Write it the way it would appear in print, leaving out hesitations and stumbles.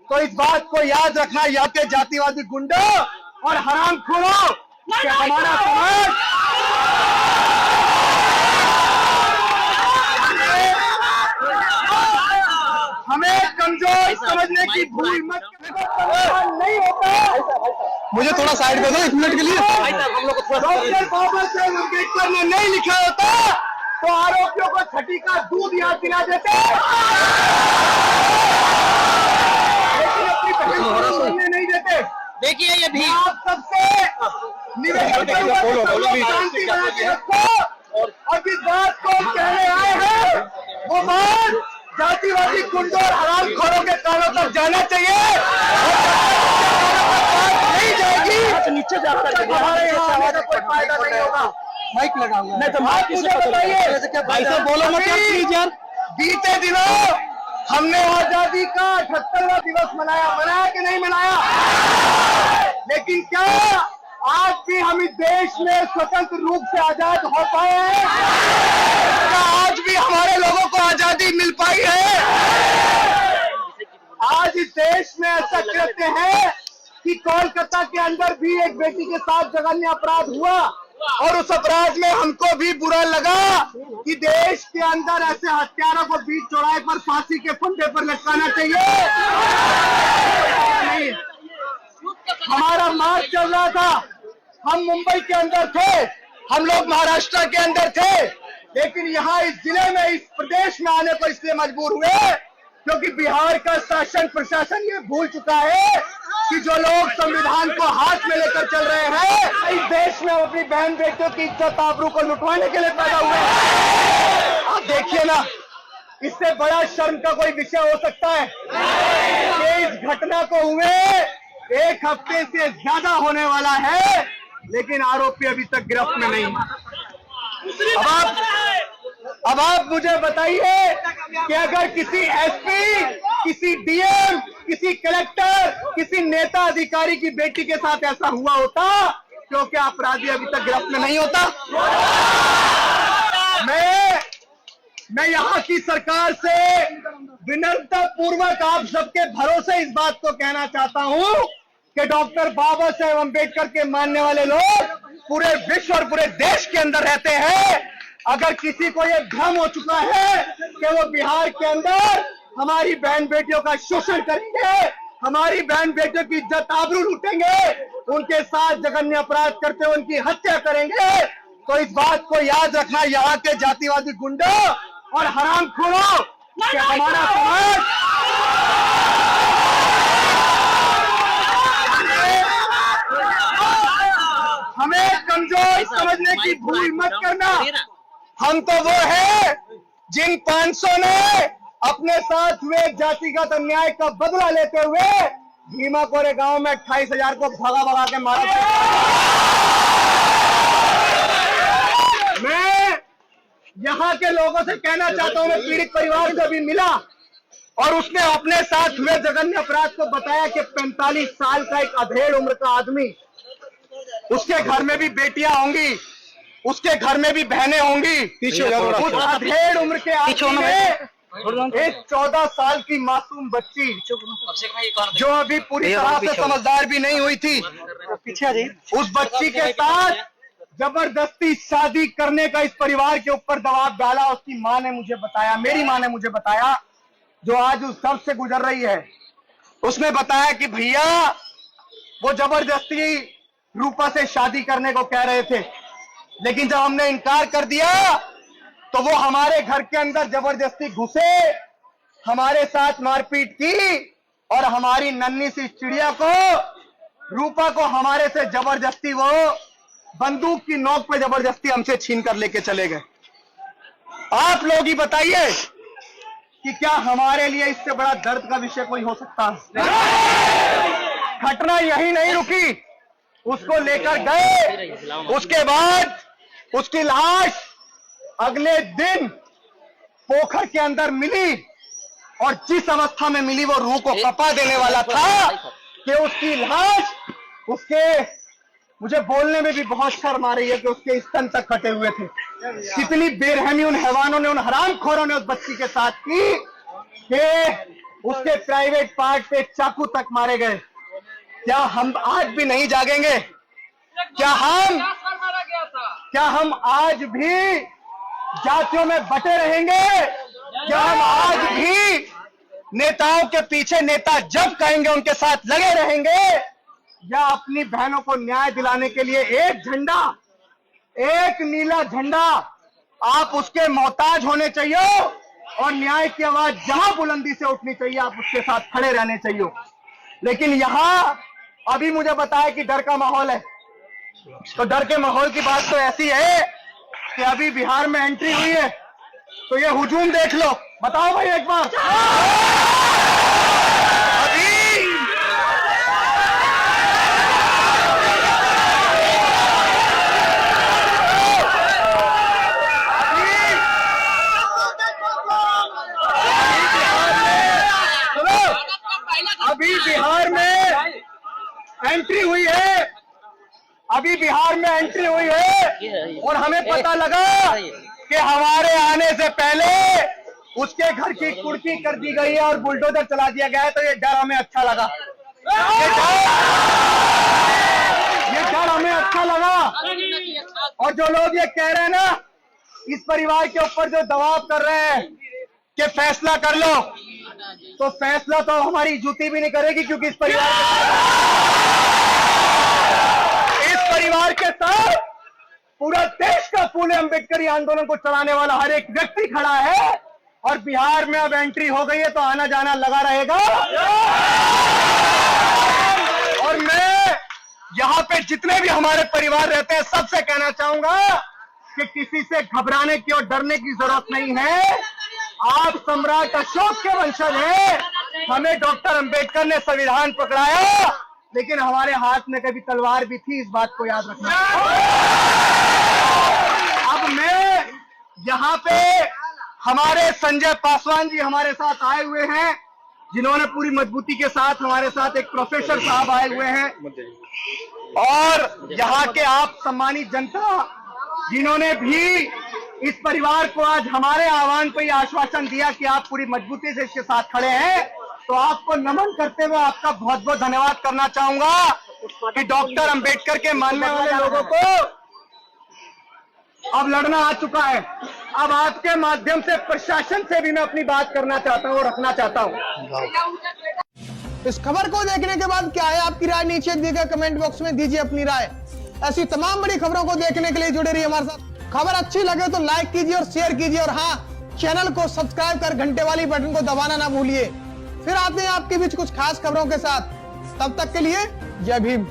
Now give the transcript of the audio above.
तो इस बात को याद रखना, यहाँ के जातिवादी गुंडों और हरामखोरों कि हमारा समाज हमें कमजोर समझने की भूल मत करना। नहीं होता। मुझे थोड़ा साइड में दो 1 मिनट के लिए। डॉक्टर बाबा साहेब अम्बेडकर ने नहीं लिखा होता तो आरोपियों को छठी का दूध याद दिला देते, लेकिन अपनी बहन को सुनने नहीं देते। देखिए ये भी आप सबसे निवेदन शांति बना के रखो और जिस बात को हम कहने आए हैं वो बात जातिवादी गुंडों और हरामखोरों के कानों तक जाना चाहिए। नहीं जाएगी नीचे जाकर हमारे यहाँ आने का कोई फायदा नहीं होगा। माइक लगाऊंगा नहीं तो आप मुझे बताइए भाई साहब बोलो मत प्लीज यार। बीते दिनों हमने आजादी का 78वां दिवस मनाया कि नहीं मनाया? लेकिन क्या आज भी हम इस देश में स्वतंत्र रूप से आजाद हो पाए हैं? क्या आज भी हमारे लोगों को आजादी मिल पाई है? आज इस देश में ऐसा कृत्य है कि कोलकाता के अंदर भी एक बेटी के साथ जघन्य अपराध हुआ और उस अपराध में हमको भी बुरा लगा कि देश के अंदर ऐसे हत्यारों को बीच चौराहे पर फांसी के फंदे पर लटकाना चाहिए। नहीं, हमारा मार्च चल रहा था, हम मुंबई के अंदर थे, हम लोग महाराष्ट्र के अंदर थे, लेकिन यहाँ इस जिले में इस प्रदेश में आने को इसलिए मजबूर हुए क्योंकि बिहार का शासन प्रशासन ये भूल चुका है कि जो लोग संविधान को हाथ में लेकर चल रहे हैं इस देश में अपनी बहन बेटियों की इज्जत आबरू को लुटवाने के लिए पैदा हुए हैं। आप देखिए ना, इससे बड़ा शर्म का कोई विषय हो सकता है कि इस घटना को हुए 1 हफ्ते से ज्यादा होने वाला है लेकिन आरोपी अभी तक गिरफ्त में नहीं। अब आप मुझे बताइए कि अगर किसी एसपी, किसी डीएम, किसी कलेक्टर, किसी नेता अधिकारी की बेटी के साथ ऐसा हुआ होता तो क्या अपराधी अभी तक गिरफ्त में नहीं होता? मैं यहाँ की सरकार से विनम्रता पूर्वक आप सबके भरोसे इस बात को कहना चाहता हूँ कि डॉक्टर बाबा साहेब अम्बेडकर के मानने वाले लोग पूरे विश्व और पूरे देश के अंदर रहते हैं। अगर किसी को ये भ्रम हो चुका है कि वो बिहार के अंदर हमारी बहन बेटियों का शोषण करेंगे, हमारी बहन बेटियों की इज्जत आबरू लूटेंगे, उनके साथ जघन्य अपराध करते हुए उनकी हत्या करेंगे, तो इस बात को याद रखना, यहाँ के जातिवादी गुंडों और हरामखोरों कि हमारा समाज हमें कमजोर समझने की भूल मत करना। हम तो वो है जिन 500 ने अपने साथ हुए जातिगत अन्याय का बदला लेते हुए भीमा कोरे गांव में 28,000 को भगा के मारा। मैं यहाँ के लोगों से कहना चाहता हूँ, मैं पीड़ित परिवार से भी मिला और उसने अपने साथ हुए जघन्य अपराध को बताया कि 45 साल का एक अधेड़ उम्र का आदमी, उसके घर में भी बेटियां होंगी, उसके घर में भी बहनें होंगी, उस अधेड़ उम्र के आदमी में एक 14 साल की मासूम बच्ची जो अभी पूरी तरह से समझदार भी नहीं हुई थी, उस बच्ची के साथ जबरदस्ती शादी करने का इस परिवार के ऊपर दबाव डाला। उसकी माँ ने मुझे बताया, मेरी माँ ने मुझे बताया, जो आज उस दर्द से गुजर रही है, उसने बताया कि भैया वो जबरदस्ती रूपा से शादी करने को कह रहे थे, लेकिन जब हमने इनकार कर दिया तो वो हमारे घर के अंदर जबरदस्ती घुसे, हमारे साथ मारपीट की और हमारी नन्ही सी चिड़िया को, रूपा को हमारे से जबरदस्ती वो बंदूक की नोक पे जबरदस्ती हमसे छीन कर लेके चले गए। आप लोग ही बताइए कि क्या हमारे लिए इससे बड़ा दर्द का विषय कोई हो सकता है? घटना यही नहीं रुकी, उसको लेकर गए, उसके बाद उसकी लाश अगले दिन पोखर के अंदर मिली और जिस अवस्था में मिली वो रूह को कपा देने वाला था कि उसकी लाश, उसके, मुझे बोलने में भी बहुत शर्म आ रही है कि उसके स्तन तक कटे हुए थे। कितनी बेरहमी उन हैवानों ने, उन हरामखोरों ने उस बच्ची के साथ की कि उसके प्राइवेट पार्ट पे चाकू तक मारे गए। क्या हम आज भी नहीं जागेंगे? क्या हम आज भी जातियों में बटे रहेंगे? क्या हम आज भी नेताओं के पीछे नेता जब कहेंगे उनके साथ लगे रहेंगे? या अपनी बहनों को न्याय दिलाने के लिए एक झंडा, एक नीला झंडा, आप उसके मोहताज होने चाहिए और न्याय की आवाज जहां बुलंदी से उठनी चाहिए आप उसके साथ खड़े रहने चाहिए। लेकिन यहां अभी मुझे बताया कि डर का माहौल है, तो डर के माहौल की बात तो ऐसी है कि अभी बिहार में एंट्री हुई है, तो ये हुजूम देख लो। बताओ भाई एक बार, अभी बिहार में एंट्री हुई है, अभी बिहार में एंट्री हुई है और हमें पता लगा कि हमारे आने से पहले उसके घर की कुर्की कर दी गई है और बुलडोजर चला दिया गया है। तो ये डर हमें अच्छा लगा, ये डर हमें अच्छा लगा। और जो लोग ये कह रहे हैं ना, इस परिवार के ऊपर जो दबाव कर रहे हैं कि फैसला कर लो, तो फैसला तो हमारी जूती भी नहीं करेगी, क्योंकि इस परिवार के साथ पूरा देश का फूले अंबेडकरी आंदोलन को चलाने वाला हर एक व्यक्ति खड़ा है। और बिहार में अब एंट्री हो गई है तो आना जाना लगा रहेगा। और मैं यहाँ पे जितने भी हमारे परिवार रहते हैं सबसे कहना चाहूंगा कि किसी से घबराने की और डरने की जरूरत नहीं है। आप सम्राट अशोक के वंशज हैं। हमें डॉक्टर अंबेडकर ने संविधान पकड़ाया, लेकिन हमारे हाथ में कभी तलवार भी थी, इस बात को याद रखना। अब मैं यहाँ पे हमारे संजय पासवान जी हमारे साथ आए हुए हैं, जिन्होंने पूरी मजबूती के साथ हमारे साथ एक प्रोफेसर साहब आए हुए हैं, और यहाँ के आप सम्मानित जनता जिन्होंने भी इस परिवार को आज हमारे आह्वान पर आश्वासन दिया कि आप पूरी मजबूती से इसके साथ खड़े हैं, तो आपको नमन करते हुए आपका बहुत बहुत धन्यवाद करना चाहूंगा कि डॉक्टर अंबेडकर के मानने वाले लोगों को अब लड़ना आ चुका है। अब आपके माध्यम से प्रशासन से भी मैं अपनी बात करना चाहता हूँ और रखना चाहता हूँ। इस खबर को देखने के बाद क्या है आपकी राय? नीचे दिए गए कमेंट बॉक्स में दीजिए अपनी राय। ऐसी तमाम बड़ी खबरों को देखने के लिए जुड़े रहिए हमारे साथ। खबर अच्छी लगे तो लाइक कीजिए और शेयर कीजिए, और हाँ, चैनल को सब्सक्राइब कर घंटे वाली बटन को दबाना ना भूलिए। फिर आते हैं आपके बीच कुछ खास खबरों के साथ। तब तक के लिए जय भीम।